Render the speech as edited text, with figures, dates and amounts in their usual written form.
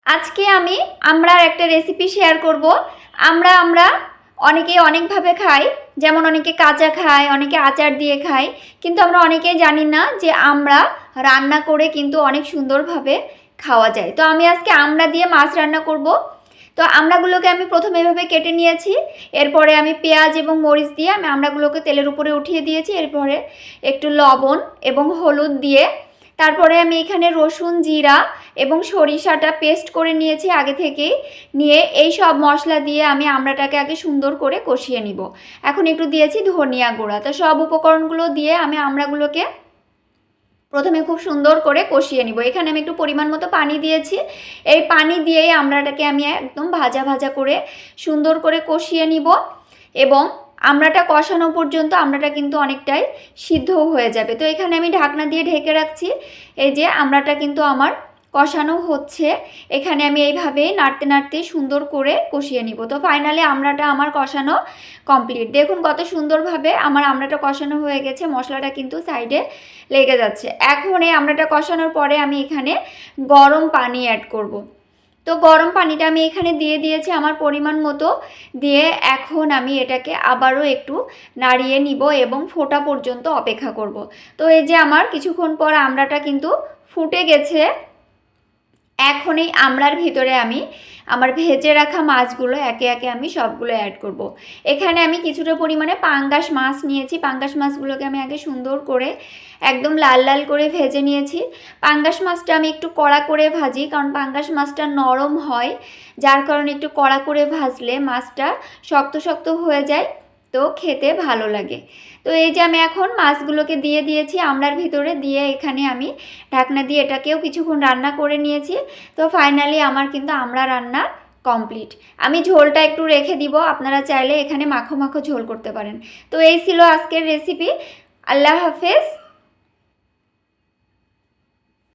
আজকে আমি আমড়ার একটা রেসিপি শেয়ার করব। আমরা অনেকে অনেকভাবে খাই, যেমন অনেকে কাঁচা খায়, অনেকে আচার দিয়ে খায়, কিন্তু আমরা অনেকেই জানি না যে আমড়া রান্না করে কিন্তু অনেক সুন্দরভাবে খাওয়া যায়। তো আমি আজকে আমড়া দিয়ে মাছ রান্না করব। তো আমড়াগুলোকে আমি প্রথমে এভাবে কেটে নিয়েছি, এরপরে আমি পেঁয়াজ এবং মরিচ দিয়ে আমি আমড়াগুলোকে তেলের উপরে উঠিয়ে দিয়েছি। এরপরে একটু লবণ এবং হলুদ দিয়ে তারপরে আমি এখানে রসুন, জিরা এবং সরিষাটা পেস্ট করে নিয়েছি আগে থেকেই। নিয়ে এই সব মশলা দিয়ে আমি আমড়াটাকে আগে সুন্দর করে কষিয়ে নিব। এখন একটু দিয়েছি ধনিয়া গুঁড়া। তো সব উপকরণগুলো দিয়ে আমি আমড়াগুলোকে প্রথমে খুব সুন্দর করে কষিয়ে নিব। এখানে আমি একটু পরিমাণ মতো পানি দিয়েছি। এই পানি দিয়েই আমড়াটাকে আমি একদম ভাজা ভাজা করে সুন্দর করে কষিয়ে নিব এবং আমড়াটা কষানো পর্যন্ত আমড়াটা কিন্তু অনেকটাই সিদ্ধ হয়ে যাবে। তো এখানে আমি ঢাকনা দিয়ে ঢেকে রাখছি। এই যে আমড়াটা কিন্তু আমার কষানো হচ্ছে। এখানে আমি এইভাবেই নাড়তে নাড়তে সুন্দর করে কষিয়ে নিব। তো ফাইনালি আমড়াটা আমার কষানো কমপ্লিট। দেখুন কত সুন্দরভাবে আমার আমড়াটা কষানো হয়ে গেছে, মশলাটা কিন্তু সাইডে লেগে যাচ্ছে। এখন এই আমড়াটা কষানোর পরে আমি এখানে গরম পানি অ্যাড করব। তো গরম পানিটা আমি এখানে দিয়ে দিয়েছি আমার পরিমাণ মতো। দিয়ে এখন আমি এটাকে আবারও একটু নাড়িয়ে নিব এবং ফোটা পর্যন্ত অপেক্ষা করব। তো এই যে আমার কিছুক্ষণ পর আমড়াটা কিন্তু ফুটে গেছে। এখন এই আমড়ার ভিতরে আমি আমার ভেজে রাখা মাছগুলো একে একে আমি সবগুলো অ্যাড করব। এখানে আমি কিছুটা পরিমাণে পাঙ্গাস মাছ নিয়েছি। পাঙ্গাস মাছগুলোকে আমি আগে সুন্দর করে একদম লাল লাল করে ভেজে নিয়েছি। পাঙ্গাস মাছটা আমি একটু কড়া করে ভাজি, কারণ পাঙ্গাস মাছটা নরম হয়, যার কারণে একটু কড়া করে ভাজলে মাছটা শক্ত শক্ত হয়ে যায়, তো খেতে ভালো লাগে। তো এই যে আমি এখন মাছগুলোকে দিয়ে দিয়েছি আমড়ার ভিতরে, দিয়ে এখানে আমি ঢাকনা দিয়ে এটাকেও কিছুক্ষণ রান্না করে নিয়েছি। তো ফাইনালি আমার কিন্তু আমড়া রান্না কমপ্লিট। আমি ঝোলটা একটু রেখে দিব, আপনারা চাইলে এখানে মাখো মাখো ঝোল করতে পারেন। তো এই ছিল আজকের রেসিপি। আল্লাহ হাফেজ।